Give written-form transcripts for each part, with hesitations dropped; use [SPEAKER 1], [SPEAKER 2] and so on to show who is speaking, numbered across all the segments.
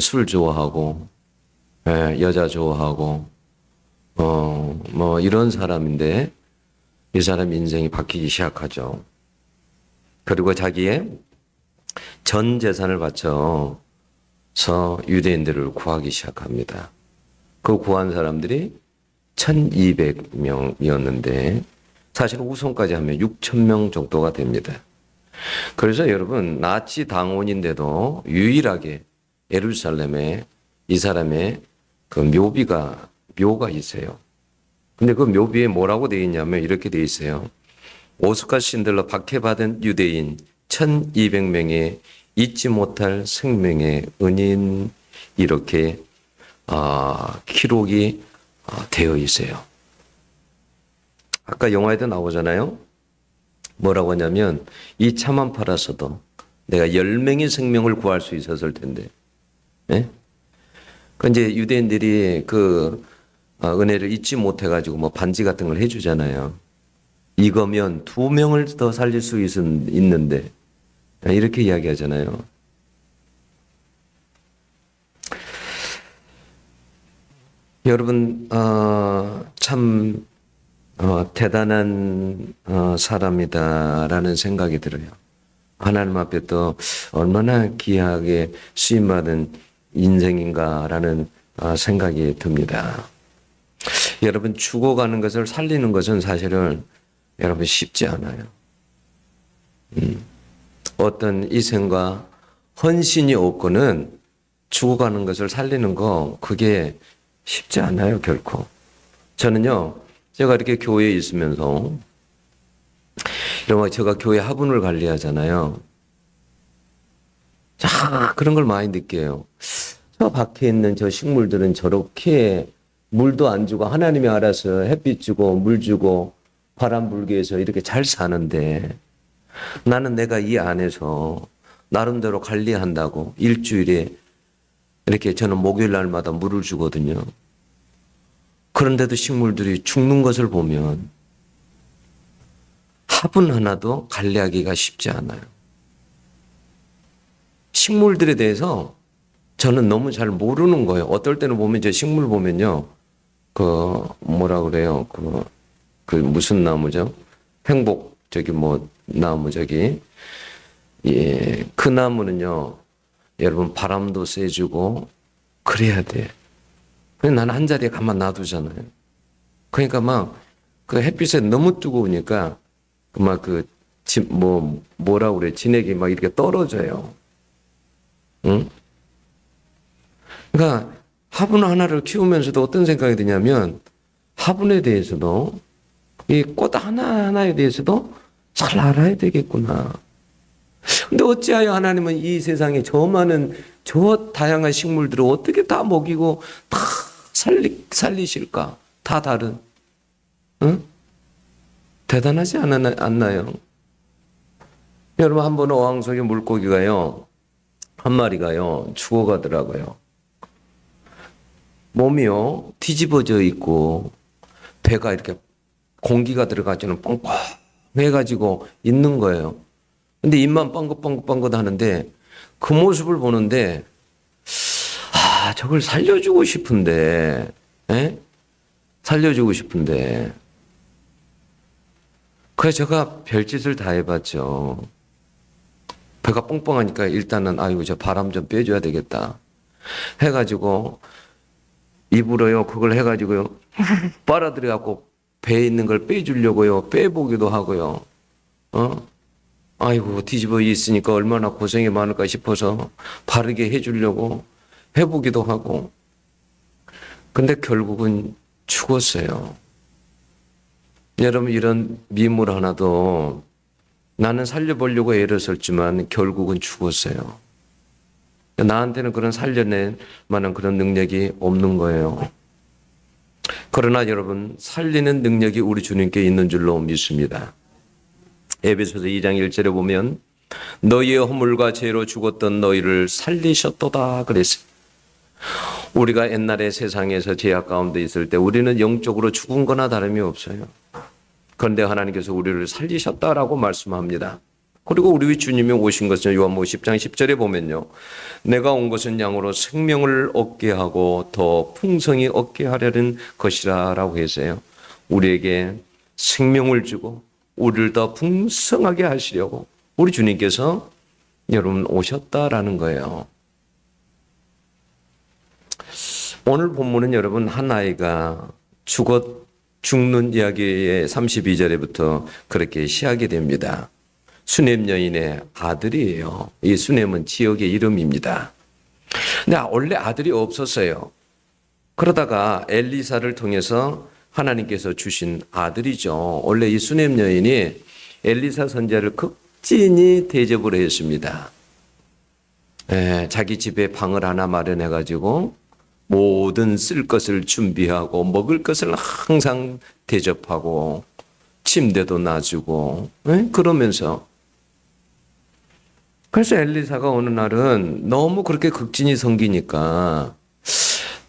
[SPEAKER 1] 술 좋아하고, 여자 좋아하고, 뭐 이런 사람인데 이 사람 인생이 바뀌기 시작하죠. 그리고 자기의 전 재산을 바쳐서 유대인들을 구하기 시작합니다. 그 구한 사람들이 1200명이었는데 사실 우선까지 하면 6000명 정도가 됩니다. 그래서 여러분 나치 당원인데도 유일하게 예루살렘에 이 사람의 그 묘가 있어요. 근데 그 묘비에 뭐라고 되어 있냐면 이렇게 되어 있어요. 오스카 신들러 박해받은 유대인 1200명의 잊지 못할 생명의 은인 이렇게 기록이 되어 있어요. 아까 영화에도 나오잖아요. 뭐라고 하냐면 이 차만 팔아서도 내가 10명의 생명을 구할 수 있었을 텐데. 예? 그 이제 유대인들이 그 은혜를 잊지 못해가지고 뭐 반지 같은 걸 해주잖아요. 이거면 2명을 더 살릴 수 있는데 이렇게 이야기하잖아요. 여러분 참 대단한 사람이다라는 생각이 들어요. 하나님 앞에 또 얼마나 귀하게 쓰임받은 인생인가라는 생각이 듭니다. 여러분 죽어가는 것을 살리는 것은 사실은 여러분 쉽지 않아요. 어떤 희생과 헌신이 없고는 죽어가는 것을 살리는 거 그게 쉽지 않아요 결코. 저는요 제가 이렇게 교회에 있으면서 제가 교회 화분을 관리하잖아요. 자 그런 걸 많이 느껴요. 저 밖에 있는 저 식물들은 저렇게 물도 안 주고 하나님이 알아서 햇빛 주고 물 주고 바람 불게 해서 이렇게 잘 사는데 나는 내가 이 안에서 나름대로 관리한다고 일주일에 이렇게 저는 목요일 날마다 물을 주거든요. 그런데도 식물들이 죽는 것을 보면 화분 하나도 관리하기가 쉽지 않아요. 식물들에 대해서 저는 너무 잘 모르는 거예요. 어떨 때는 보면 저 식물 보면요. 뭐라 그래요? 그 무슨 나무죠? 행복 나무 예, 그 나무는요. 여러분 바람도 쐬주고 그래야 돼. 그냥 나는 한 자리에 가만 놔두잖아요. 그러니까 막 그 햇빛에 너무 뜨거우니까 뭐라 그래? 진액이 막 이렇게 떨어져요. 응? 그러니까 화분 하나를 키우면서도 어떤 생각이 드냐면 화분에 대해서도 이 꽃 하나하나에 대해서도 잘 알아야 되겠구나. 근데 어찌하여 하나님은 이 세상에 저 많은 저 다양한 식물들을 어떻게 다 먹이고 다 살리실까? 다 다른. 응? 대단하지 않나요? 여러분 한 번 어항 속에 물고기가요. 한 마리가요. 죽어가더라고요. 몸이요. 뒤집어져 있고 배가 이렇게 공기가 들어가지는 뻥뻥 해가지고 있는 거예요. 근데 입만 뻥긋뻥긋 하는데 그 모습을 보는데 저걸 살려주고 싶은데 살려주고 싶은데 그래서 제가 별짓을 다 해봤죠. 배가 뻥뻥하니까 일단은 저 바람 좀 빼줘야 되겠다 해가지고 입으로요 그걸 해가지고요 빨아들여갖고 배에 있는 걸 빼주려고요 빼보기도 하고요. 뒤집어 있으니까 얼마나 고생이 많을까 싶어서 바르게 해주려고 해보기도 하고. 근데 결국은 죽었어요. 여러분 이런 미물 하나도 나는 살려보려고 애를 썼지만 결국은 죽었어요. 나한테는 그런 살려낼 만한 그런 능력이 없는 거예요. 그러나 여러분 살리는 능력이 우리 주님께 있는 줄로 믿습니다. 에베소서 2장 1절에 보면 너희의 허물과 죄로 죽었던 너희를 살리셨도다 그랬어요. 우리가 옛날에 세상에서 죄악 가운데 있을 때 우리는 영적으로 죽은 거나 다름이 없어요. 그런데 하나님께서 우리를 살리셨다라고 말씀합니다. 그리고 우리 주님이 오신 것은 요한복음 10장 10절에 보면요. 내가 온 것은 양으로 생명을 얻게 하고 더 풍성히 얻게 하려는 것이라 라고 했어요. 우리에게 생명을 주고 우리를 더 풍성하게 하시려고 우리 주님께서 여러분 오셨다라는 거예요. 오늘 본문은 여러분 한 아이가 죽는 이야기의 32절에부터 그렇게 시작이 됩니다. 수넴 여인의 아들이에요. 이 수넴은 지역의 이름입니다. 근데 원래 아들이 없었어요. 그러다가 엘리사를 통해서 하나님께서 주신 아들이죠. 원래 이 수넴 여인이 엘리사 선지자를 극진히 대접을 했습니다. 자기 집에 방을 하나 마련해가지고 모든 쓸 것을 준비하고 먹을 것을 항상 대접하고 침대도 놔주고 그러면서 그래서 엘리사가 어느 날은 너무 그렇게 극진히 섬기니까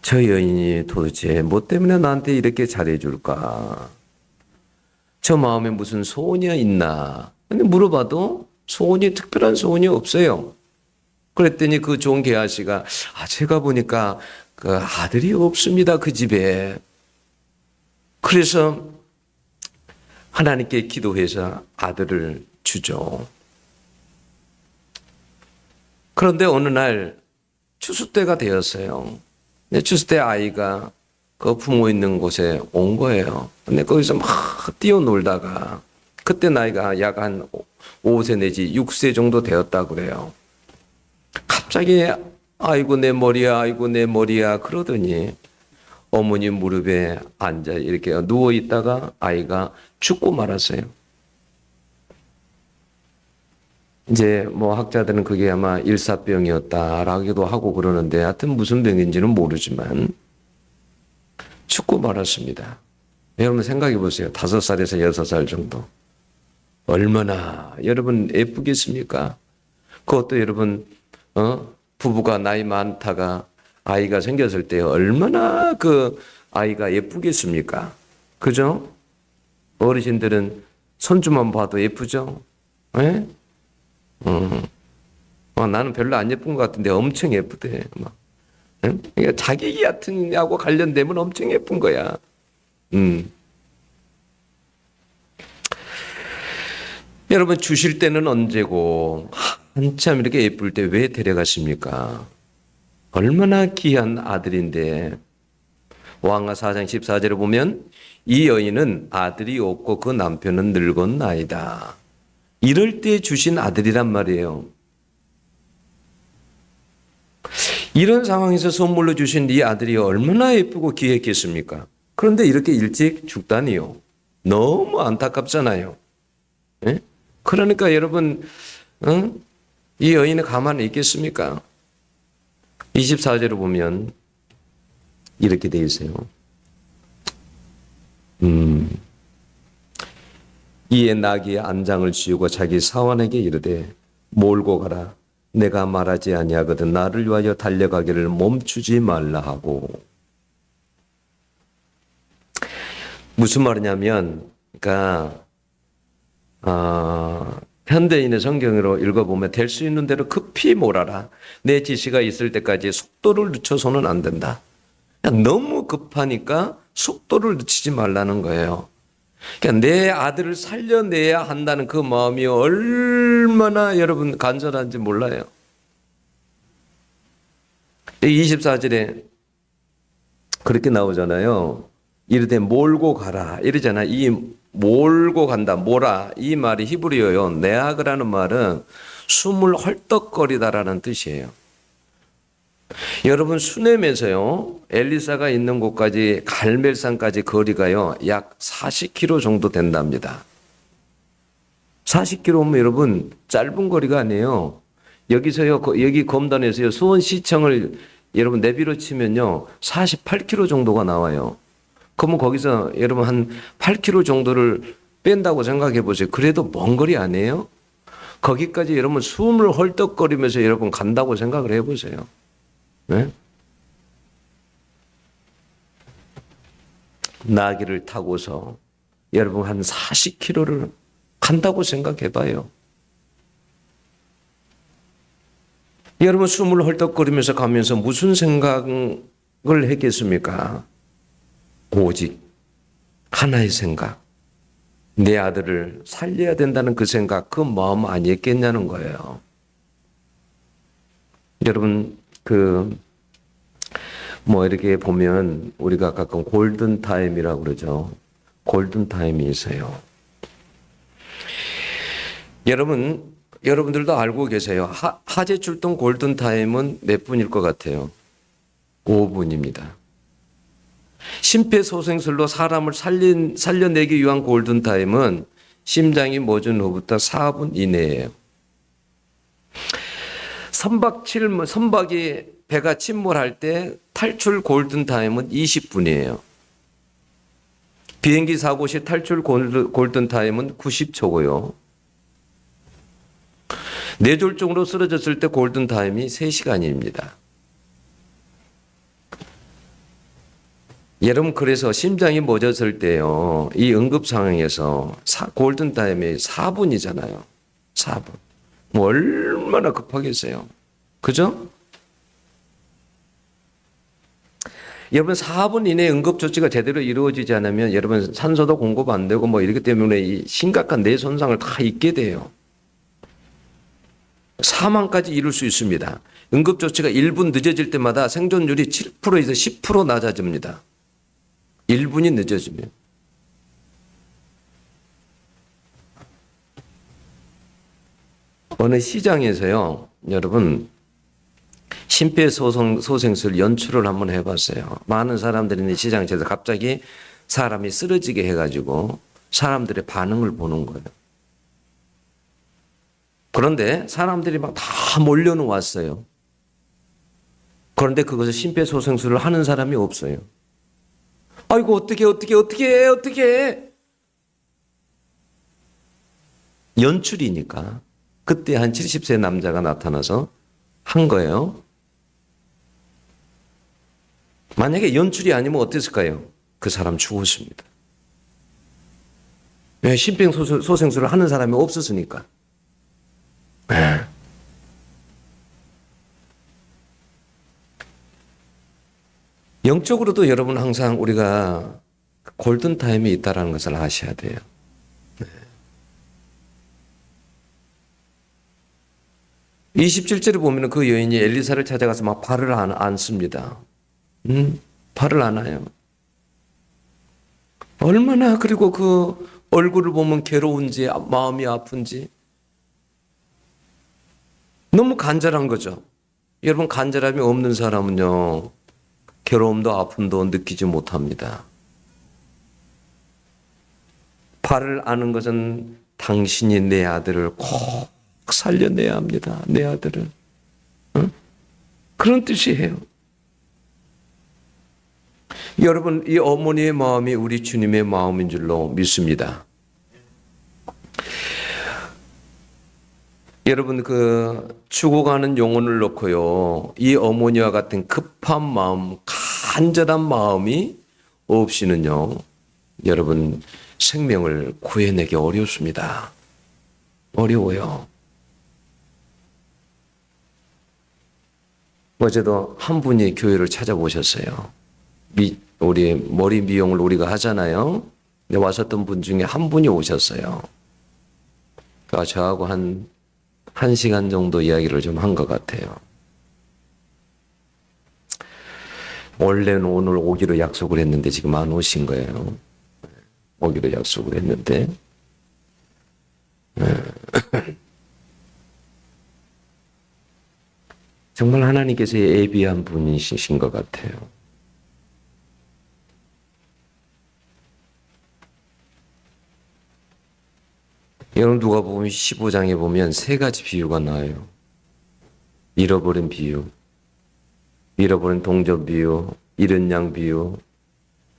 [SPEAKER 1] 저 여인이 도대체 뭐 때문에 나한테 이렇게 잘해줄까? 저 마음에 무슨 소원이 있나? 근데 물어봐도 특별한 소원이 없어요. 그랬더니 그 좋은 게하시가 제가 보니까 그 아들이 없습니다. 그 집에. 그래서 하나님께 기도해서 아들을 주죠. 그런데 어느 날 추수 때가 되었어요. 추수 때 아이가 그 부모 있는 곳에 온 거예요. 근데 거기서 막 뛰어놀다가 그때 나이가 약 한 5세 내지 6세 정도 되었다 그래요. 갑자기 아이고 내 머리야 아이고 내 머리야 그러더니 어머니 무릎에 앉아 이렇게 누워 있다가 아이가 죽고 말았어요. 이제 뭐 학자들은 그게 아마 일사병이었다라기도 하고 그러는데 하여튼 무슨 병인지는 모르지만 죽고 말았습니다. 여러분 생각해 보세요. 5살에서 6살 정도. 얼마나 여러분 예쁘겠습니까? 그것도 여러분 부부가 나이 많다가 아이가 생겼을 때 얼마나 그 아이가 예쁘겠습니까? 그죠? 어르신들은 손주만 봐도 예쁘죠? 예? 나는 별로 안 예쁜 것 같은데 엄청 예쁘대. 막. 그러니까 자기 같은 하고 관련되면 엄청 예쁜 거야. 여러분 주실 때는 언제고 한참 이렇게 예쁠 때 왜 데려가십니까? 얼마나 귀한 아들인데. 왕하 4장 14절에 보면 이 여인은 아들이 없고 그 남편은 늙었나이다. 이럴 때 주신 아들이란 말이에요. 이런 상황에서 선물로 주신 이 아들이 얼마나 예쁘고 귀했겠습니까? 그런데 이렇게 일찍 죽다니요. 너무 안타깝잖아요. 예? 그러니까 여러분 이 여인은 가만히 있겠습니까? 24절을 보면 이렇게 되어 있어요. 이에 나귀의 안장을 쥐우고 자기 사환에게 이르되 몰고 가라. 내가 말하지 아니하거든 나를 위하여 달려가기를 멈추지 말라 하고. 무슨 말이냐면 그러니까 현대인의 성경으로 읽어보면 될 수 있는 대로 급히 몰아라. 내 지시가 있을 때까지 속도를 늦춰서는 안 된다. 너무 급하니까 속도를 늦추지 말라는 거예요. 그러니까 내 아들을 살려내야 한다는 그 마음이 얼마나 여러분 간절한지 몰라요. 24절에 그렇게 나오잖아요. 이르되 몰고 가라 이러잖아. 이 몰고 간다, 몰아 이 말이 히브리어요. 네아그라는 말은 숨을 헐떡거리다라는 뜻이에요. 여러분 수넴에서요 엘리사가 있는 곳까지 갈멜산까지 거리가요 약 40km 정도 된답니다. 40km면 여러분 짧은 거리가 아니에요. 여기서요 여기 검단에서요 수원시청을 여러분 내비로 치면요 48km 정도가 나와요. 그러면 거기서 여러분 한 8km 정도를 뺀다고 생각해 보세요. 그래도 먼 거리 아니에요? 거기까지 여러분 숨을 헐떡거리면서 여러분 간다고 생각을 해보세요. 네? 나귀를 타고서 여러분 한 40km를 간다고 생각해 봐요. 여러분 숨을 헐떡거리면서 가면서 무슨 생각을 했겠습니까? 오직 하나의 생각. 내 아들을 살려야 된다는 그 생각, 그 마음 아니었겠냐는 거예요. 여러분, 이렇게 보면 우리가 가끔 골든타임이라고 그러죠. 골든타임이 있어요. 여러분들도 알고 계세요. 화재 출동 골든타임은 몇 분일 것 같아요? 5분입니다. 심폐소생술로 사람을 살려내기 위한 골든타임은 심장이 멎은 후부터 4분 이내예요. 선박이 배가 침몰할 때 탈출 골든타임은 20분이에요. 비행기 사고 시 탈출 골든타임은 90초고요. 뇌졸중으로 쓰러졌을 때 골든타임이 3시간입니다. 여러분, 그래서 심장이 멎었을 때요, 이 응급 상황에서 골든타임이 4분이잖아요. 4분. 뭐 얼마나 급하겠어요. 그죠? 여러분, 4분 이내에 응급조치가 제대로 이루어지지 않으면 여러분 산소도 공급 안 되고 이렇기 때문에 이 심각한 뇌 손상을 다 입게 돼요. 사망까지 이룰 수 있습니다. 응급조치가 1분 늦어질 때마다 생존율이 7%에서 10% 낮아집니다. 1분이 늦어지면. 어느 시장에서요, 여러분, 심폐소생술 연출을 한번 해봤어요. 많은 사람들이 있는 시장에서 갑자기 사람이 쓰러지게 해가지고 사람들의 반응을 보는 거예요. 그런데 사람들이 막 다 몰려는 왔어요. 그런데 그것을 심폐소생술을 하는 사람이 없어요. 아이고, 어떻게 해. 연출이니까. 그때 한 70세 남자가 나타나서 한 거예요. 만약에 연출이 아니면 어땠을까요? 그 사람 죽었습니다. 왜? 심폐소생술을 하는 사람이 없었으니까. 네. 영적으로도 여러분 항상 우리가 골든타임이 있다는 것을 아셔야 돼요. 네. 27절에 보면 그 여인이 엘리사를 찾아가서 막 발을 안습니다. 발을 안아요. 얼마나 그리고 그 얼굴을 보면 괴로운지 마음이 아픈지 너무 간절한 거죠. 여러분, 간절함이 없는 사람은요, 괴로움도 아픔도 느끼지 못합니다. 발을 아는 것은 당신이 내 아들을 꼭 살려내야 합니다. 내 아들을. 응? 그런 뜻이에요. 여러분, 이 어머니의 마음이 우리 주님의 마음인 줄로 믿습니다. 여러분, 죽어가는 영혼을 놓고요, 이 어머니와 같은 급한 마음, 간절한 마음이 없이는요, 여러분, 생명을 구해내기 어렵습니다. 어려워요. 어제도 한 분이 교회를 찾아오셨어요. 우리 머리 미용을 우리가 하잖아요. 근데 왔었던 분 중에 한 분이 오셨어요. 그러니까 저하고 한 시간 정도 이야기를 좀 한 것 같아요. 원래는 오늘 오기로 약속을 했는데 지금 안 오신 거예요. 오기로 약속을 했는데. 정말 하나님께서 예비한 분이신 것 같아요. 여러분, 누가복음 15장에 보면 3가지 비유가 나와요. 잃어버린 비유, 잃어버린 동전 비유, 잃은 양 비유,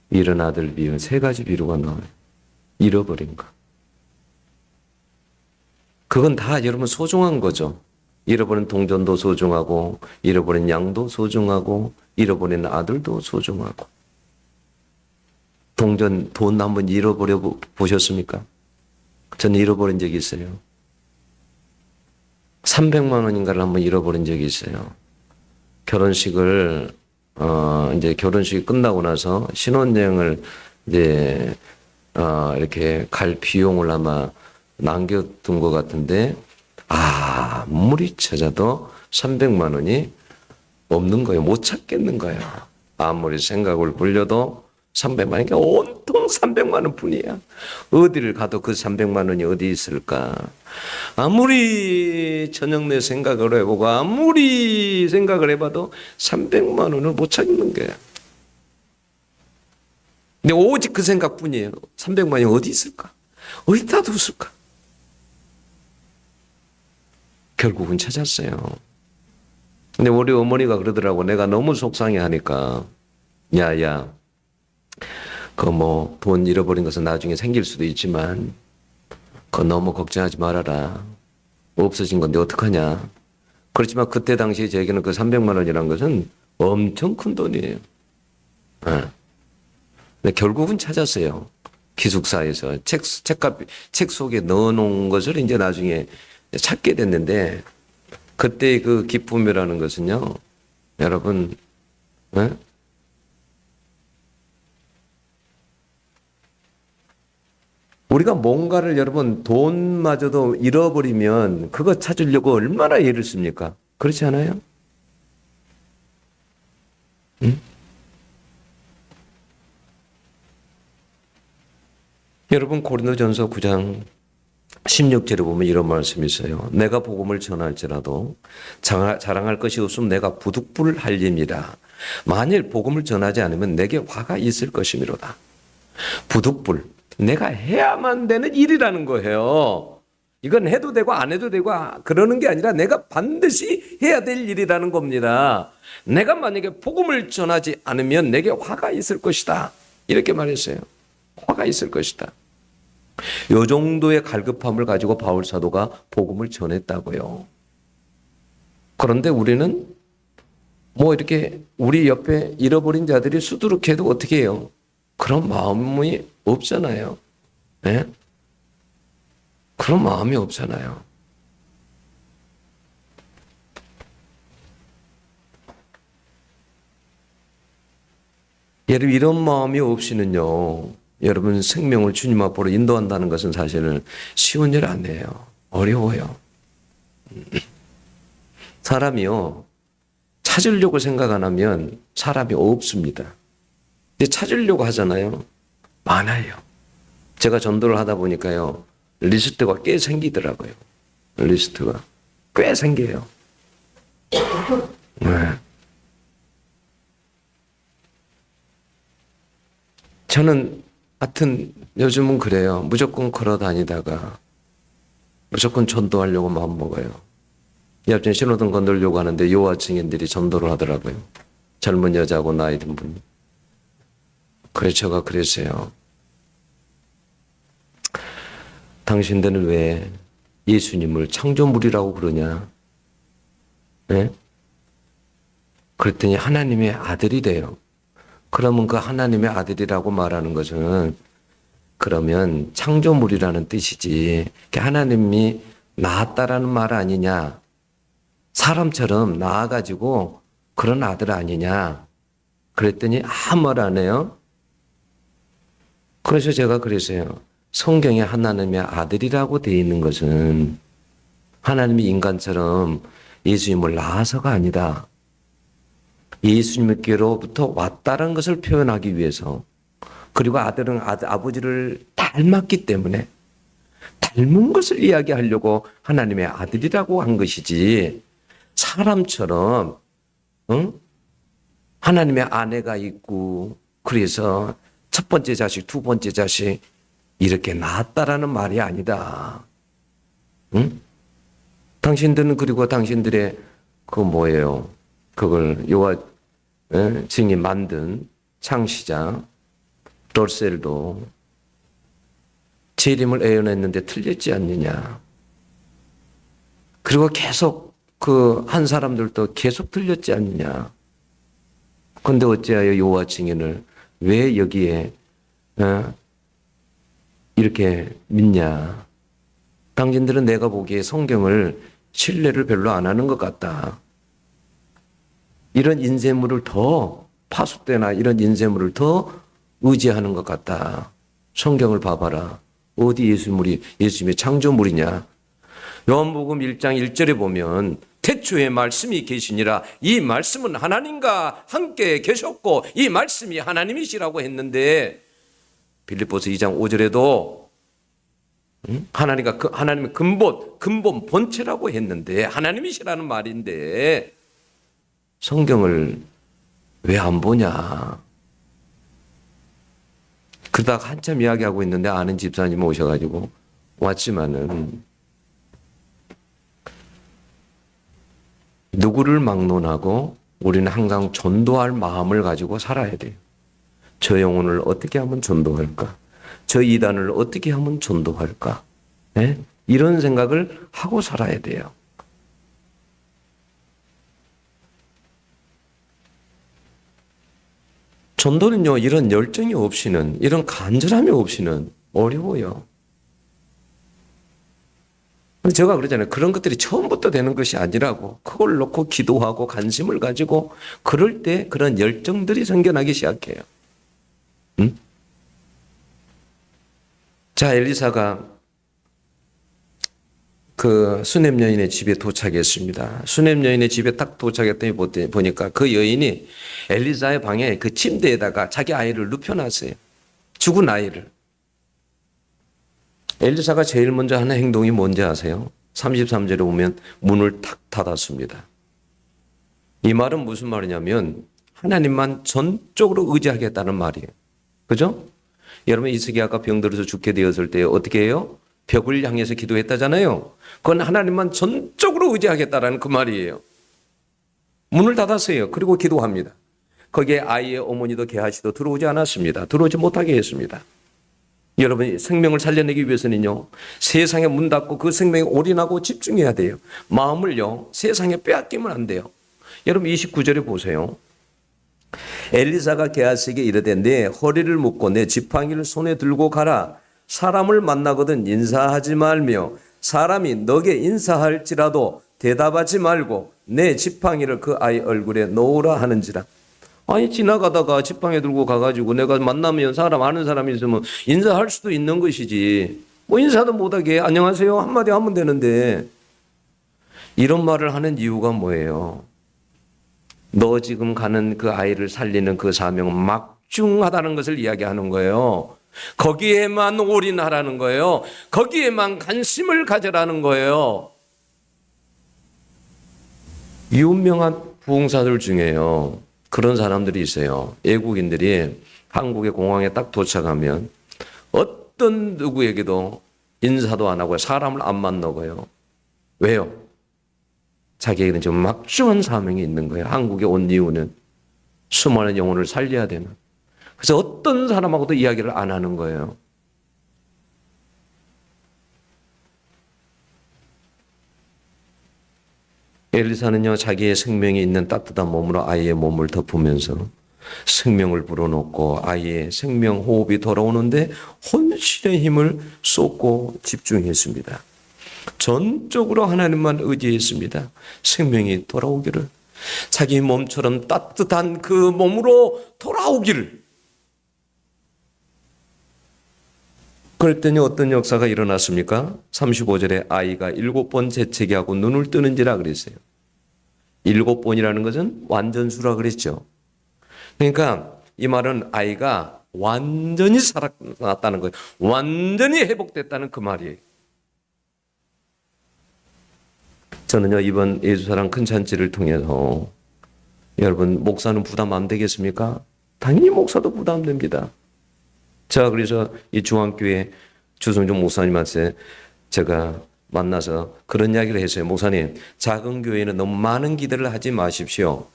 [SPEAKER 1] 잃은 아들 비유, 3가지 비유가 나와요. 잃어버린 거. 그건 다 여러분 소중한 거죠. 잃어버린 동전도 소중하고, 잃어버린 양도 소중하고, 잃어버린 아들도 소중하고. 돈 한번 잃어버려 보셨습니까? 저는 잃어버린 적이 있어요. 300만 원인가를 한번 잃어버린 적이 있어요. 결혼식을 이제 결혼식이 끝나고 나서 신혼여행을 이제 이렇게 갈 비용을 아마 남겨둔 것 같은데 아무리 찾아도 300만 원이 없는 거예요. 못 찾겠는 거예요. 아무리 생각을 굴려도 300만 원이니까 온통 300만 원 뿐이야. 어디를 가도 그 300만 원이 어디 있을까? 아무리 저녁 내 생각을 해보고 아무리 생각을 해봐도 300만 원을 못 찾는 거야. 근데 오직 그 생각뿐이에요. 300만 원이 어디 있을까? 어디다 뒀을까? 결국은 찾았어요. 근데 우리 어머니가 그러더라고. 내가 너무 속상해 하니까 야야 그 뭐 돈 잃어버린 것은 나중에 생길 수도 있지만 그거 너무 걱정하지 말아라. 없어진 건데 어떡하냐. 그렇지만 그때 당시에 저에게는 그 300만 원이라는 것은 엄청 큰 돈이에요. 네. 근데 결국은 찾았어요. 기숙사에서 책 속에 넣어놓은 것을 이제 나중에 찾게 됐는데 그때 그 기쁨이라는 것은요. 여러분 네? 우리가 뭔가를 여러분 돈마저도 잃어버리면 그거 찾으려고 얼마나 애를 씁니까? 그렇지 않아요? 응? 여러분 고린도전서 9장 16절에 보면 이런 말씀이 있어요. 내가 복음을 전할지라도 자랑할 것이 없으면 내가 부득불 할림이라. 만일 복음을 전하지 않으면 내게 화가 있을 것이미로다. 부득불. 내가 해야만 되는 일이라는 거예요. 이건 해도 되고 안 해도 되고 그러는 게 아니라 내가 반드시 해야 될 일이라는 겁니다. 내가 만약에 복음을 전하지 않으면 내게 화가 있을 것이다. 이렇게 말했어요. 화가 있을 것이다. 요 정도의 갈급함을 가지고 바울 사도가 복음을 전했다고요. 그런데 우리는 뭐 이렇게 우리 옆에 잃어버린 자들이 수두룩해도 어떻게 해요? 그런 마음이 없잖아요. 네? 그런 마음이 없잖아요. 여러분 이런 마음이 없이는요. 여러분 생명을 주님 앞으로 인도한다는 것은 사실은 쉬운 일 아니에요. 어려워요. 사람이요. 찾으려고 생각 안 하면 사람이 없습니다. 근데 찾으려고 하잖아요. 많아요. 제가 전도를 하다 보니까요. 리스트가 꽤 생기더라고요. 리스트가 꽤 생겨요. 네. 저는 하여튼 요즘은 그래요. 무조건 걸어 다니다가 무조건 전도하려고 마음먹어요. 옆에 신호등 건들려고 하는데 요하 증인들이 전도를 하더라고요. 젊은 여자하고 나이 든 분이. 그래서 제가 그랬어요. 당신들은 왜 예수님을 창조물이라고 그러냐? 네? 그랬더니 하나님의 아들이 돼요. 그러면 그 하나님의 아들이라고 말하는 것은 그러면 창조물이라는 뜻이지 하나님이 낳았다라는 말 아니냐. 사람처럼 낳아가지고 그런 아들 아니냐. 그랬더니 아무 말 안 해요. 그래서 제가 그랬어요. 성경에 하나님의 아들이라고 되어 있는 것은 하나님이 인간처럼 예수님을 낳아서가 아니다. 예수님께로부터 왔다는 것을 표현하기 위해서 그리고 아들은 아버지를 닮았기 때문에 닮은 것을 이야기하려고 하나님의 아들이라고 한 것이지 사람처럼 하나님의 아내가 있고 그래서 첫 번째 자식, 두 번째 자식 이렇게 낳았다라는 말이 아니다. 응? 당신들은 그리고 당신들의 그 뭐예요? 그걸 요하 증이 만든 창시자 롤셀도 재림을 예언했는데 틀렸지 않느냐. 그리고 계속 그 한 사람들도 계속 틀렸지 않느냐. 그런데 어찌하여 요하 증인을 왜 여기에 이렇게 믿냐. 당신들은 내가 보기에 성경을 신뢰를 별로 안 하는 것 같다. 이런 인쇄물을 더 파수때나 이런 인쇄물을 더 의지하는 것 같다. 성경을 봐봐라. 어디 예수님의 창조물이냐. 요한복음 1장 1절에 보면 태초에 말씀이 계시니라. 이 말씀은 하나님과 함께 계셨고 이 말씀이 하나님이시라고 했는데 빌립보서 2장 5절에도 하나님의 근본 본체라고 했는데 하나님이시라는 말인데 성경을 왜 안 보냐. 그러다가 한참 이야기하고 있는데 아는 집사님이 오셔가지고 왔지만은 누구를 막론하고 우리는 항상 전도할 마음을 가지고 살아야 돼요. 저 영혼을 어떻게 하면 전도할까? 저 이단을 어떻게 하면 전도할까? 네? 이런 생각을 하고 살아야 돼요. 전도는요, 이런 열정이 없이는, 이런 간절함이 없이는 어려워요. 제가 그러잖아요. 그런 것들이 처음부터 되는 것이 아니라고. 그걸 놓고 기도하고 관심을 가지고 그럴 때 그런 열정들이 생겨나기 시작해요. 응? 자, 엘리사가 그 수냄 여인의 집에 도착했습니다. 수냄 여인의 집에 딱 도착했더니 보니까 그 여인이 엘리사의 방에 그 침대에다가 자기 아이를 눕혀놨어요. 죽은 아이를. 엘리사가 제일 먼저 하는 행동이 뭔지 아세요? 33절에 보면 문을 탁 닫았습니다. 이 말은 무슨 말이냐면 하나님만 전적으로 의지하겠다는 말이에요. 그죠? 여러분 이스기야가 병들어서 죽게 되었을 때 어떻게 해요? 벽을 향해서 기도했다잖아요. 그건 하나님만 전적으로 의지하겠다라는 그 말이에요. 문을 닫았어요. 그리고 기도합니다. 거기에 아이의 어머니도 게하시도 들어오지 않았습니다. 들어오지 못하게 했습니다. 여러분 생명을 살려내기 위해서는요. 세상에 문 닫고 그 생명에 올인하고 집중해야 돼요. 마음을요. 세상에 빼앗기면 안 돼요. 여러분 29절에 보세요. 엘리사가 게하시에게 이르되 내 허리를 묶고 내 지팡이를 손에 들고 가라. 사람을 만나거든 인사하지 말며 사람이 너게 인사할지라도 대답하지 말고 내 지팡이를 그 아이 얼굴에 놓으라 하는지라. 아니 지나가다가 지팡이 들고 가가지고 내가 만나면 아는 사람이 있으면 인사할 수도 있는 것이지. 뭐 인사도 못하게 안녕하세요 한마디 하면 되는데 이런 말을 하는 이유가 뭐예요? 너 지금 가는 그 아이를 살리는 그 사명은 막중하다는 것을 이야기하는 거예요. 거기에만 올인하라는 거예요. 거기에만 관심을 가져라는 거예요. 유명한 부흥사들 중에요. 그런 사람들이 있어요. 외국인들이 한국의 공항에 딱 도착하면 어떤 누구에게도 인사도 안 하고 사람을 안 만나고요. 왜요? 자기에게는 좀 막중한 사명이 있는 거예요. 한국에 온 이유는 수많은 영혼을 살려야 되는. 그래서 어떤 사람하고도 이야기를 안 하는 거예요. 엘리사는요, 자기의 생명이 있는 따뜻한 몸으로 아이의 몸을 덮으면서 생명을 불어넣고 아이의 생명 호흡이 돌아오는데 혼신의 힘을 쏟고 집중했습니다. 전적으로 하나님만 의지했습니다. 생명이 돌아오기를. 자기 몸처럼 따뜻한 그 몸으로 돌아오기를. 그랬더니 어떤 역사가 일어났습니까? 35절에 아이가 7번 재채기 하고 눈을 뜨는지라 그랬어요. 7번이라는 것은 완전수라 그랬죠. 그러니까 이 말은 아이가 완전히 살아났다는 거예요. 완전히 회복됐다는 그 말이에요. 저는요, 이번 예수사랑 큰 잔치를 통해서 여러분, 목사는 부담 안 되겠습니까? 당연히 목사도 부담됩니다. 자, 그래서 이 중앙교회 주성종 목사님한테 제가 만나서 그런 이야기를 했어요. 목사님, 작은 교회는 너무 많은 기대를 하지 마십시오.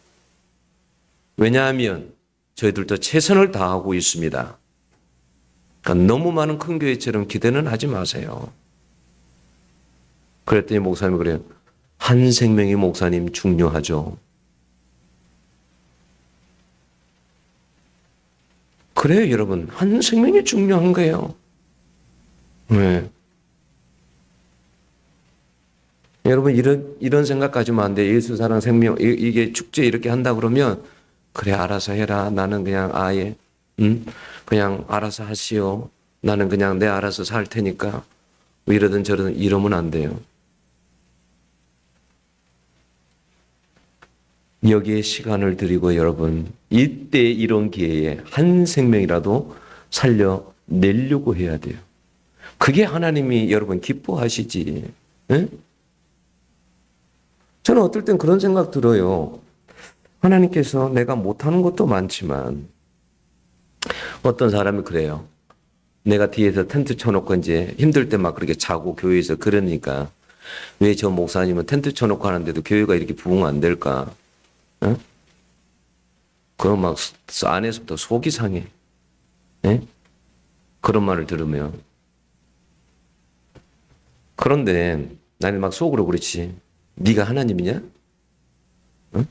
[SPEAKER 1] 왜냐하면 저희들도 최선을 다하고 있습니다. 그러니까 너무 많은 큰 교회처럼 기대는 하지 마세요. 그랬더니 목사님이 그래요. 한 생명이 목사님 중요하죠. 그래요, 여러분. 한 생명이 중요한 거예요. 네. 여러분 이런 생각 가지면 안 돼. 예수 사랑 생명 이게 축제 이렇게 한다 그러면 그래 알아서 해라. 나는 그냥 아예 그냥 알아서 하시오. 나는 그냥 내 알아서 살 테니까 뭐 이러든 저러든 이러면 안 돼요. 여기에 시간을 들이고 여러분 이때 이런 기회에 한 생명이라도 살려내려고 해야 돼요. 그게 하나님이 여러분 기뻐하시지. 에? 저는 어떨 땐 그런 생각 들어요. 하나님께서 내가 못하는 것도 많지만 어떤 사람이 그래요. 내가 뒤에서 텐트 쳐놓고 이제 힘들 때 막 그렇게 자고 교회에서 그러니까 왜 저 목사님은 텐트 쳐놓고 하는데도 교회가 이렇게 부흥 안 될까? 어? 그럼 막 안에서부터 속이 상해. 에? 그런 말을 들으면. 그런데 나는 막 속으로 그렇지. 네가 하나님이냐? 어?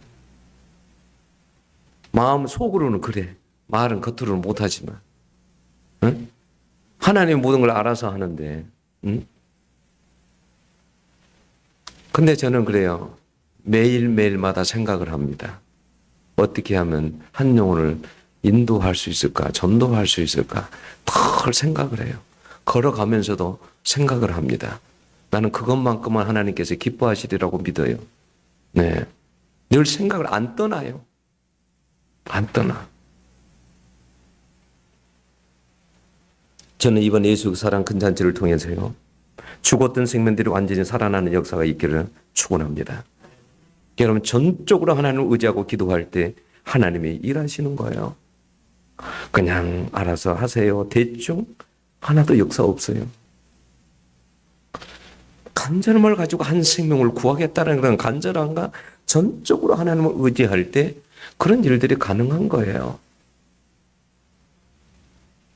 [SPEAKER 1] 마음 속으로는 그래. 말은 겉으로는 못하지만. 어? 하나님 모든 걸 알아서 하는데. 근데 저는 그래요. 매일매일마다 생각을 합니다. 어떻게 하면 한 영혼을 인도할 수 있을까? 전도할 수 있을까? 늘 생각을 해요. 걸어가면서도 생각을 합니다. 나는 그것만큼은 하나님께서 기뻐하시리라고 믿어요. 네. 늘 생각을 안 떠나요. 안 떠나. 저는 이번 예수 사랑 큰 잔치를 통해서요. 죽었던 생명들이 완전히 살아나는 역사가 있기를 축원합니다. 여러분 전적으로 하나님을 의지하고 기도할 때 하나님이 일하시는 거예요. 그냥 알아서 하세요. 대충 하나도 역사 없어요. 간절함을 가지고 한 생명을 구하겠다는 그런 간절함과 전적으로 하나님을 의지할 때 그런 일들이 가능한 거예요.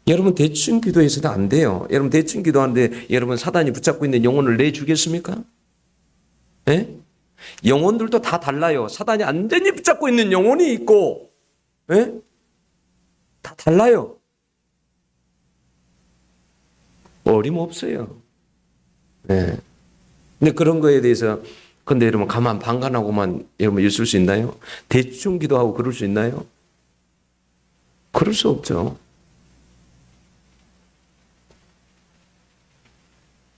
[SPEAKER 1] 여러분 대충 기도해서는 안 돼요. 여러분 대충 기도하는데 여러분 사단이 붙잡고 있는 영혼을 내주겠습니까? 예? 영혼들도 다 달라요. 사단이 안전히 붙잡고 있는 영혼이 있고, 예? 다 달라요. 어림없어요. 예. 근데 그런 거에 대해서, 근데 여러분 가만 방관하고만 여러분 있을 수 있나요? 대충 기도하고 그럴 수 있나요? 그럴 수 없죠.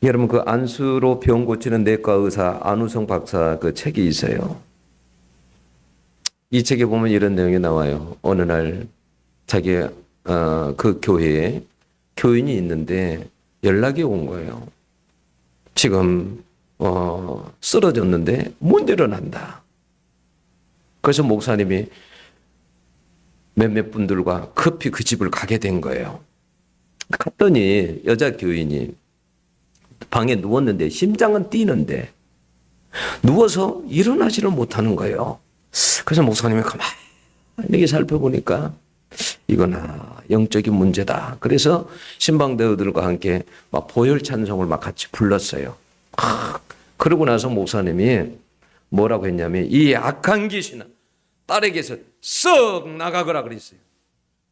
[SPEAKER 1] 여러분 그 안수로 병 고치는 내과 의사 안우성 박사 그 책이 있어요. 이 책에 보면 이런 내용이 나와요. 어느 날 자기 그 교회에 교인이 있는데 연락이 온 거예요. 지금 쓰러졌는데 못 일어난다. 그래서 목사님이 몇몇 분들과 급히 그 집을 가게 된 거예요. 갔더니 여자 교인이 방에 누웠는데 심장은 뛰는데 누워서 일어나지를 못하는 거예요. 그래서 목사님이 가만히 살펴보니까 이거나 영적인 문제다. 그래서 신방대우들과 함께 막 보혈 찬송을 막 같이 불렀어요. 그러고 나서 목사님이 뭐라고 했냐면 이 악한 귀신아 딸에게서 썩 나가거라 그랬어요.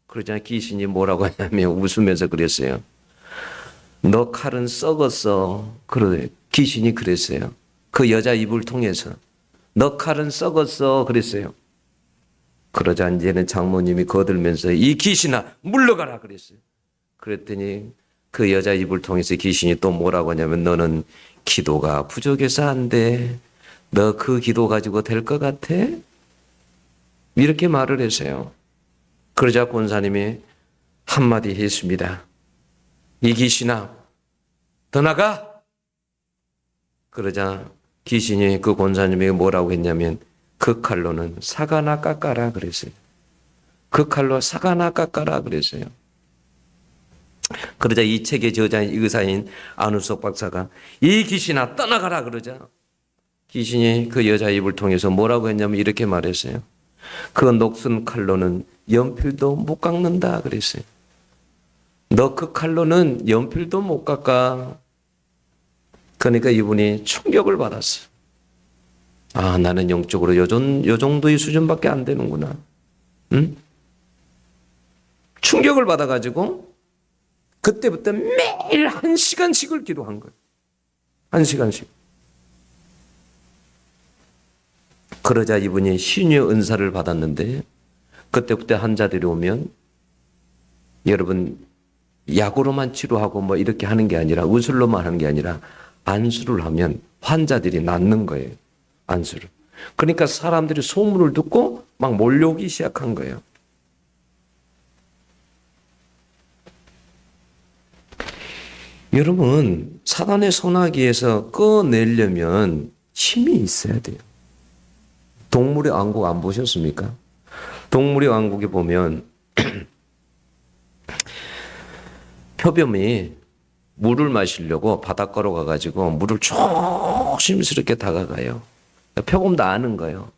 [SPEAKER 1] 그러자 귀신이 뭐라고 했냐면 웃으면서 그랬어요. 너 칼은 썩었어. 그래 귀신이 그랬어요. 그 여자 입을 통해서 너 칼은 썩었어 그랬어요. 그러자 이제는 장모님이 거들면서 이 귀신아 물러가라 그랬어요. 그랬더니 그 여자 입을 통해서 귀신이 또 뭐라고 하냐면 너는 기도가 부족해서 안 돼. 너 그 기도 가지고 될 것 같아? 이렇게 말을 했어요. 그러자 권사님이 한마디 했습니다. 이 귀신아 떠나가. 그러자 귀신이 그 권사님에게 뭐라고 했냐면 그 칼로는 사과나 깎아라 그랬어요. 그 칼로 사과나 깎아라 그랬어요. 그러자 이 책의 저자인 의사인 안우석 박사가 이 귀신아 떠나가라 그러자 귀신이 그 여자 입을 통해서 뭐라고 했냐면 이렇게 말했어요. 그 녹슨 칼로는 연필도 못 깎는다 그랬어요. 너 그 칼로는 연필도 못 깎아. 그러니까 이분이 충격을 받았어요. 아, 나는 영적으로 요 정도의 수준밖에 안 되는구나. 응? 충격을 받아가지고 그때부터 매일 1시간씩을 기도한 거예요. 1시간씩. 그러자 이분이 신유의 은사를 받았는데 그때부터 환자들이 오면 여러분 약으로만 치료하고 뭐 이렇게 하는 게 아니라 의술로만 하는 게 아니라 안수를 하면 환자들이 낫는 거예요. 안수를. 그러니까 사람들이 소문을 듣고 막 몰려오기 시작한 거예요. 여러분 사단의 소나기에서 꺼내려면 힘이 있어야 돼요. 동물의 왕국 안 보셨습니까? 동물의 왕국에 보면 표범이 물을 마시려고 바닷가로 가가지고 물을 조심스럽게 다가가요. 표범도 아는 거예요.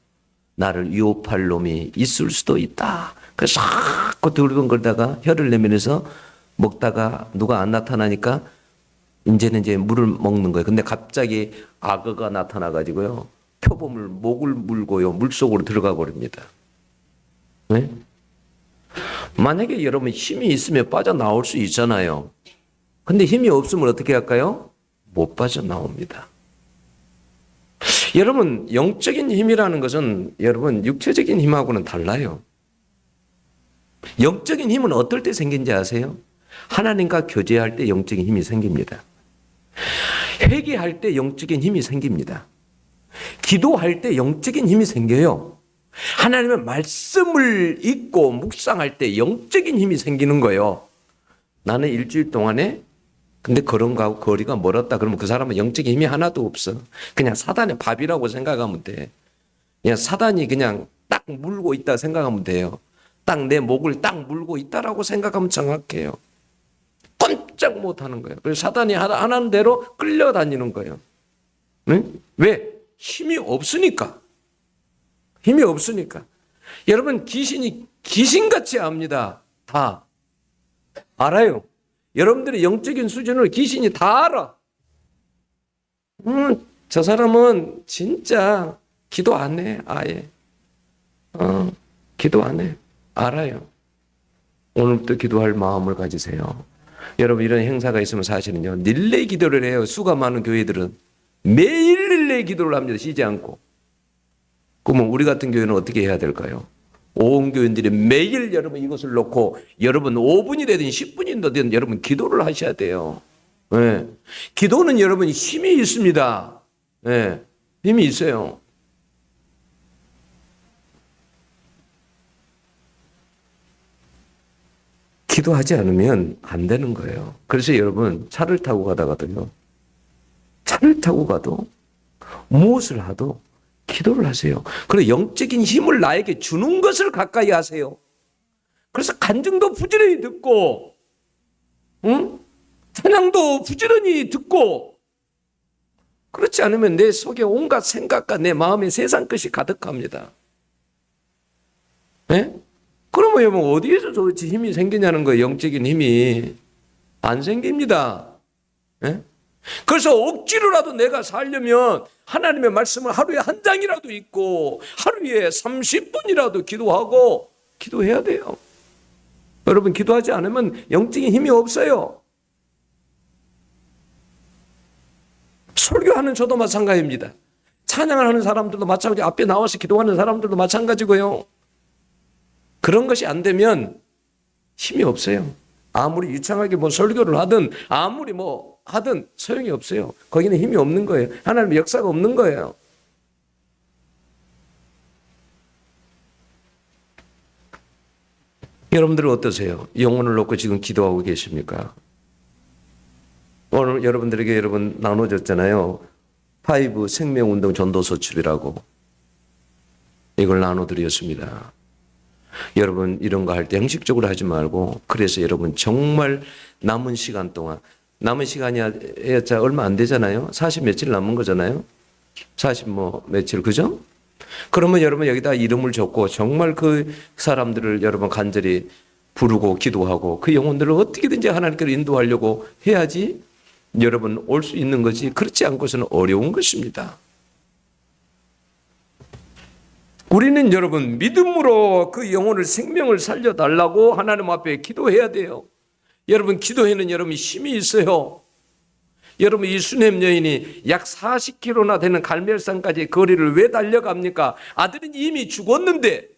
[SPEAKER 1] 나를 위협할 놈이 있을 수도 있다. 그래서 자꾸 들근거리다가 혀를 내밀어서 먹다가 누가 안 나타나니까 이제는 이제 물을 먹는 거예요. 근데 갑자기 악어가 나타나가지고요. 표범을 목을 물고요. 물속으로 들어가 버립니다. 네? 만약에 여러분 힘이 있으면 빠져나올 수 있잖아요. 근데 힘이 없으면 어떻게 할까요? 못 빠져나옵니다. 여러분 영적인 힘이라는 것은 여러분 육체적인 힘하고는 달라요. 영적인 힘은 어떨 때 생긴지 아세요? 하나님과 교제할 때 영적인 힘이 생깁니다. 회개할 때 영적인 힘이 생깁니다. 기도할 때 영적인 힘이 생겨요. 하나님의 말씀을 읽고 묵상할 때 영적인 힘이 생기는 거예요. 나는 일주일 동안에 근데 그런 거하고 거리가 멀었다 그러면 그 사람은 영적인 힘이 하나도 없어. 그냥 사단의 밥이라고 생각하면 돼. 그냥 사단이 그냥 딱 물고 있다 생각하면 돼요. 딱 내 목을 딱 물고 있다라고 생각하면 정확해요. 꼼짝 못하는 거예요. 그래서 사단이 하는 대로 끌려다니는 거예요. 응? 왜? 힘이 없으니까. 힘이 없으니까. 여러분 귀신이 귀신같이 압니다. 다 알아요. 여러분들의 영적인 수준을 귀신이 다 알아. 저 사람은 진짜 기도 안 해. 아예. 기도 안 해. 알아요. 오늘부터 기도할 마음을 가지세요. 여러분 이런 행사가 있으면 사실은요. 릴레이 기도를 해요. 수가 많은 교회들은. 매일 릴레이 기도를 합니다. 쉬지 않고. 그러면 우리 같은 교회는 어떻게 해야 될까요? 온 교인들이 매일 여러분 이것을 놓고 여러분 5분이 되든 10분이 되든 여러분 기도를 하셔야 돼요. 네. 기도는 여러분 힘이 있습니다. 네. 힘이 있어요. 기도하지 않으면 안 되는 거예요. 그래서 여러분 차를 타고 가다가도요. 차를 타고 가도 무엇을 하도 기도를 하세요. 그리고 영적인 힘을 나에게 주는 것을 가까이 하세요. 그래서 간증도 부지런히 듣고, 찬양도 부지런히 듣고, 그렇지 않으면 내 속에 온갖 생각과 내 마음에 세상 것이 가득합니다. 네? 그러면 여러분 어디에서 도대체 힘이 생기냐는 거예요. 영적인 힘이 안 생깁니다. 네? 그래서 억지로라도 내가 살려면 하나님의 말씀을 하루에 한 장이라도 읽고 하루에 30분이라도 기도하고 기도해야 돼요. 여러분 기도하지 않으면 영적인 힘이 없어요. 설교하는 저도 마찬가지입니다. 찬양을 하는 사람들도 마찬가지, 앞에 나와서 기도하는 사람들도 마찬가지고요. 그런 것이 안 되면 힘이 없어요. 아무리 유창하게 뭐 설교를 하든 아무리 뭐 하든 소용이 없어요. 거기는 힘이 없는 거예요. 하나님의 역사가 없는 거예요. 여러분들은 어떠세요? 영혼을 놓고 지금 기도하고 계십니까? 오늘 여러분들에게 여러분 나눠줬잖아요. 5 생명운동 전도서출이라고 이걸 나눠드렸습니다. 여러분 이런 거 할 때 형식적으로 하지 말고 그래서 여러분 정말 남은 시간 동안 남은 시간이 얼마 안 되잖아요. 40 며칠 남은 거잖아요. 40 뭐 며칠 그죠? 그러면 여러분 여기다 이름을 적고 정말 그 사람들을 여러분 간절히 부르고 기도하고 그 영혼들을 어떻게든지 하나님께로 인도하려고 해야지 여러분 올 수 있는 거지. 그렇지 않고서는 어려운 것입니다. 우리는 여러분 믿음으로 그 영혼을 생명을 살려달라고 하나님 앞에 기도해야 돼요. 여러분 기도에는 여러분 힘이 있어요. 여러분 이 수냄 여인이 약 40km나 되는 갈멜산까지 거리를 왜 달려갑니까? 아들은 이미 죽었는데,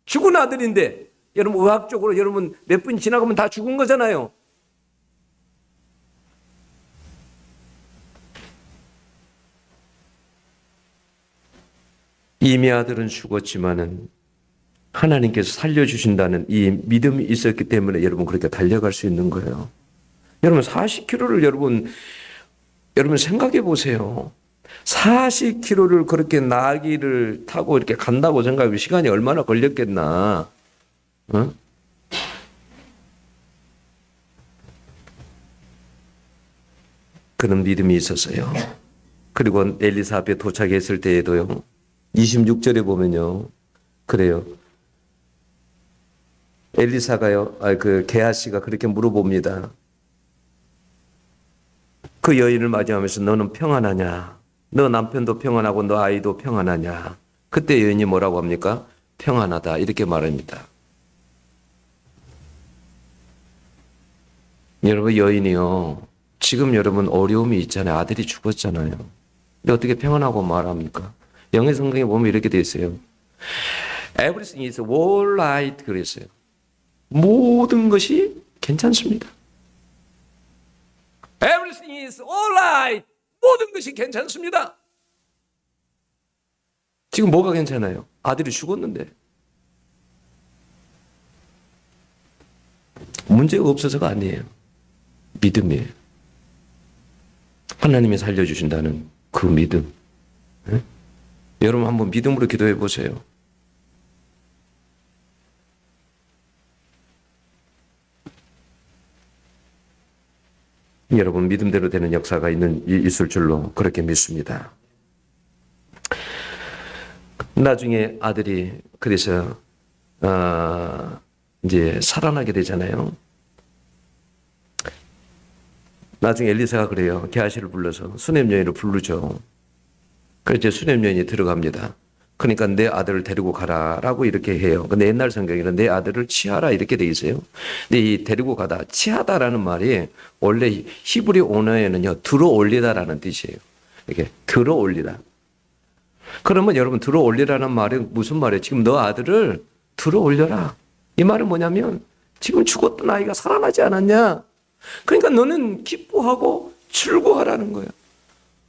[SPEAKER 1] 죽은 아들인데, 여러분 의학적으로 여러분 몇 분 지나가면 다 죽은 거잖아요. 이미 아들은 죽었지만은 하나님께서 살려주신다는 이 믿음이 있었기 때문에 여러분 그렇게 달려갈 수 있는 거예요. 여러분 40km를 여러분 생각해 보세요. 40km를 그렇게 나귀를 타고 이렇게 간다고 생각하면 시간이 얼마나 걸렸겠나. 어? 그런 믿음이 있었어요. 그리고 엘리사 앞에 도착했을 때에도요. 26절에 보면요. 그래요. 엘리사가요. 게하시가 그렇게 물어봅니다. 그 여인을 맞이하면서 너는 평안하냐? 너 남편도 평안하고 너 아이도 평안하냐? 그때 여인이 뭐라고 합니까? 평안하다 이렇게 말합니다. 여러분 여인이요. 지금 여러분 어려움이 있잖아요. 아들이 죽었잖아요. 근데 어떻게 평안하고 말합니까? 영의 성경에 보면 이렇게 되어 있어요. Everything is all right 그랬어요. 모든 것이 괜찮습니다. Everything is all right. 모든 것이 괜찮습니다. 지금 뭐가 괜찮아요? 아들이 죽었는데. 문제가 없어서가 아니에요. 믿음이에요. 하나님이 살려주신다는 그 믿음. 네? 여러분 한번 믿음으로 기도해 보세요. 여러분 믿음대로 되는 역사가 있을 줄로 그렇게 믿습니다. 나중에 아들이 그래서 이제 살아나게 되잖아요. 나중에 엘리사가 그래요. 게하시를 불러서 수냄 여인을 부르죠. 그래서 이제 수냄 여인이 들어갑니다. 그러니까 내 아들을 데리고 가라라고 이렇게 해요. 근데 옛날 성경에는 내 아들을 취하라 이렇게 돼 있어요. 근데 이 데리고 가다, 취하다라는 말이 원래 히브리 언어에는요, 들어 올리다라는 뜻이에요. 이렇게 들어 올리다. 그러면 여러분 들어 올리라는 말이 무슨 말이에요? 지금 너 아들을 들어 올려라. 이 말은 뭐냐면 지금 죽었던 아이가 살아나지 않았냐? 그러니까 너는 기뻐하고 즐거워하라는 거예요.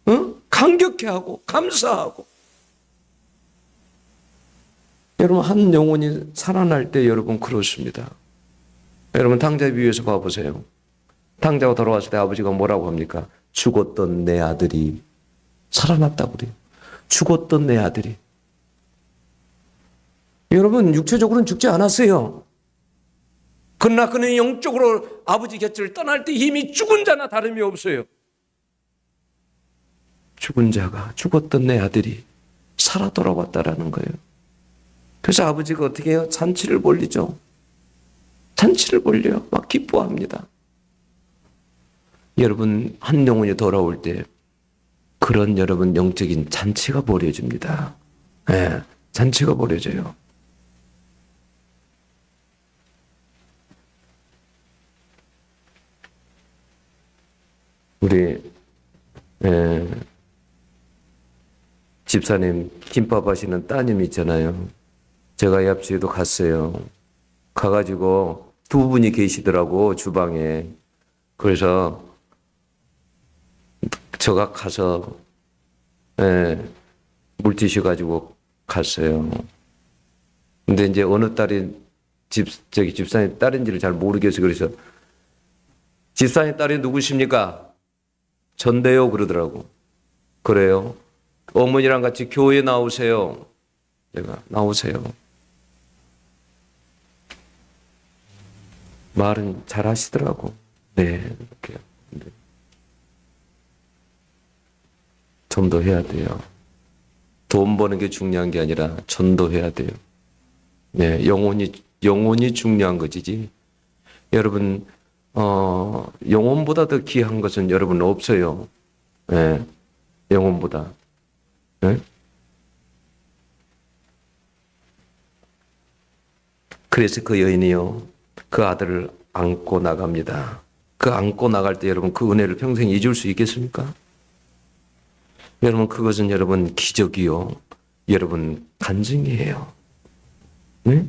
[SPEAKER 1] 어? 감격해하고 감사하고. 여러분 한 영혼이 살아날 때 여러분 그렇습니다. 여러분 당자 위에서 봐보세요. 당자가 돌아왔을 때 아버지가 뭐라고 합니까? 죽었던 내 아들이 살아났다고 그래요. 죽었던 내 아들이. 여러분 육체적으로는 죽지 않았어요. 그러나 그는 영적으로 아버지 곁을 떠날 때 이미 죽은 자나 다름이 없어요. 죽은 자가, 죽었던 내 아들이 살아 돌아왔다라는 거예요. 그래서 아버지가 어떻게 해요? 잔치를 벌리죠. 잔치를 벌려요. 막 기뻐합니다. 여러분 한 영혼이 돌아올 때 그런 여러분 영적인 잔치가 벌어집니다. 네, 잔치가 벌어져요. 우리 집사님 김밥 하시는 따님 있잖아요. 제가 이 앞집에도 갔어요. 가가지고 두 분이 계시더라고 주방에. 그래서 제가 가서 물티슈 가지고 갔어요. 근데 이제 어느 딸이 집사님 딸인지를 잘 모르겠어요. 그래서 집사님 딸이 누구십니까? 전대요 그러더라고. 그래요? 어머니랑 같이 교회 나오세요. 내가 나오세요. 말은 잘 하시더라고. 네, 이렇게. 좀 더 해야 돼요. 돈 버는 게 중요한 게 아니라 전도해야 돼요. 네, 영혼이 중요한 것이지. 여러분, 영혼보다 더 귀한 것은 여러분 없어요. 네, 영혼보다. 네? 그래서 그 여인이요, 그 아들을 안고 나갑니다. 그 안고 나갈 때 여러분 그 은혜를 평생 잊을 수 있겠습니까? 여러분 그것은 여러분 기적이요. 여러분 간증이에요. 네?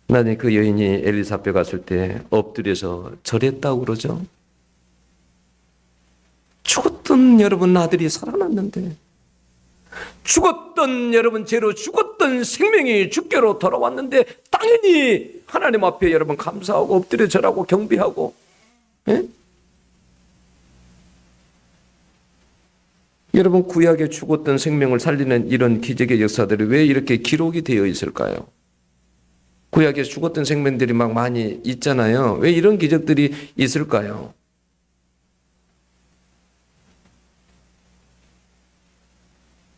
[SPEAKER 1] 나중에 그 여인이 엘리사벳 갔을 때 엎드려서 절했다고 그러죠. 죽었던 여러분 아들이 살아났는데, 죽었던 여러분 죄로 죽었던 생명이 주께로 돌아왔는데 당연히 하나님 앞에 여러분 감사하고 엎드려 절하고 경배하고, 예? 여러분 구약에 죽었던 생명을 살리는 이런 기적의 역사들이 왜 이렇게 기록이 되어 있을까요? 구약에 죽었던 생명들이 막 많이 있잖아요. 왜 이런 기적들이 있을까요?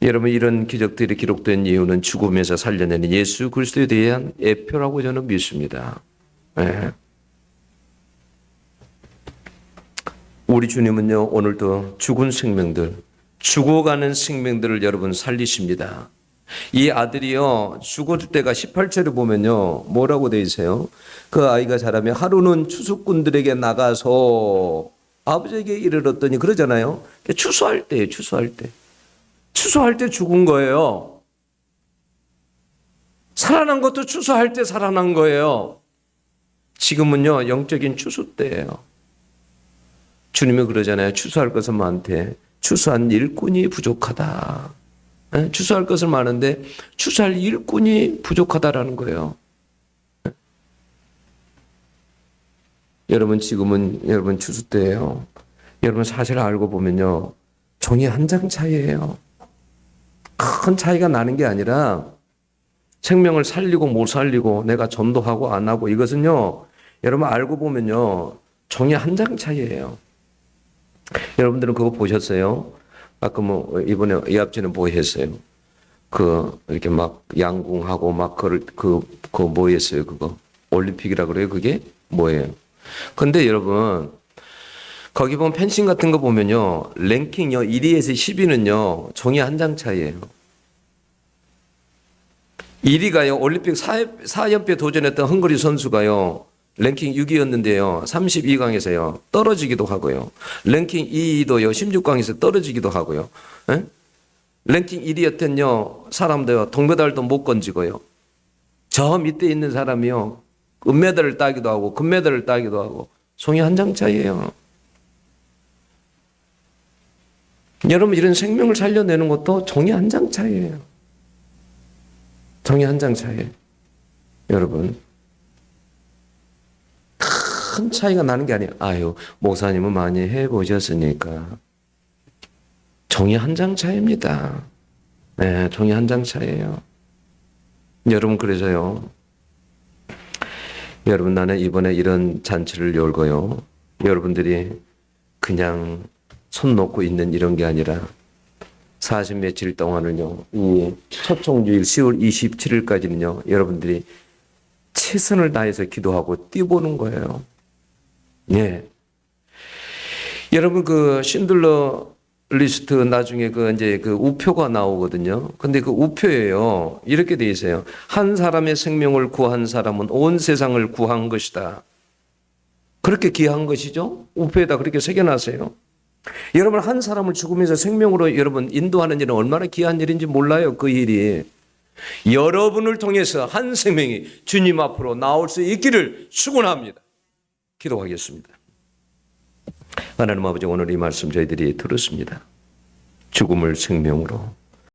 [SPEAKER 1] 여러분 이런 기적들이 기록된 이유는 죽음에서 살려내는 예수 그리스도에 대한 예표라고 저는 믿습니다. 네. 우리 주님은요 오늘도 죽은 생명들, 죽어가는 생명들을 여러분 살리십니다. 이 아들이요 죽을 때가 18절에 보면요 뭐라고 되어 있어요? 그 아이가 자라면 하루는 추수꾼들에게 나가서 아버지에게 이르렀더니 그러잖아요. 추수할 때예요. 추수할 때. 추수할 때 죽은 거예요. 살아난 것도 추수할 때 살아난 거예요. 지금은요 영적인 추수 때예요. 주님이 그러잖아요. 추수할 것은 많대. 추수한 일꾼이 부족하다. 추수할 것은 많은데 추수할 일꾼이 부족하다라는 거예요. 여러분 지금은 여러분 추수 때예요. 여러분 사실 알고 보면요 종이 한 장 차이예요. 큰 차이가 나는 게 아니라 생명을 살리고 못 살리고 내가 전도하고 안 하고 이것은요 여러분 알고 보면요 종이 한 장 차이예요. 여러분들은 그거 보셨어요? 아까 뭐 이번에 이합진은 뭐 했어요? 그 이렇게 막 양궁하고 막 그거 뭐 했어요? 그거 올림픽이라 그래요? 그게 뭐예요? 근데 여러분 거기 보면 펜싱 같은 거 보면요 랭킹요 1위에서 10위는요 종이 한 장 차이예요. 1위가요 올림픽 4연패 도전했던 헝가리 선수가요 랭킹 6위였는데요 32강에서요 떨어지기도 하고요. 랭킹 2위도요 16강에서 떨어지기도 하고요. 에? 랭킹 1위였던요 사람도요 동메달도 못 건지고요. 저 밑에 있는 사람이요 은메달을 따기도 하고 금메달을 따기도 하고 종이 한 장 차이예요. 여러분 이런 생명을 살려내는 것도 종이 한 장 차이예요. 종이 한 장 차이예요. 여러분 큰 차이가 나는 게 아니에요. 아유 목사님은 많이 해보셨으니까. 종이 한 장 차이입니다. 네, 종이 한 장 차이예요. 여러분 그래서요. 여러분 나는 이번에 이런 잔치를 열고요. 여러분들이 그냥 손 놓고 있는 이런 게 아니라 40 며칠 동안은요. 이 초청주일 10월 27일까지는요. 여러분들이 최선을 다해서 기도하고 뛰보는 거예요. 예. 여러분 그 신들러 리스트 나중에 그 이제 그 우표가 나오거든요. 근데 그 우표에요. 이렇게 돼 있어요. 한 사람의 생명을 구한 사람은 온 세상을 구한 것이다. 그렇게 귀한 것이죠. 우표에다 그렇게 새겨놨어요. 여러분 한 사람을 죽으면서 생명으로 여러분 인도하는 일은 얼마나 귀한 일인지 몰라요. 그 일이. 여러분을 통해서 한 생명이 주님 앞으로 나올 수 있기를 축원합니다. 기도하겠습니다. 하나님 아버지 오늘 이 말씀 저희들이 들었습니다. 죽음을 생명으로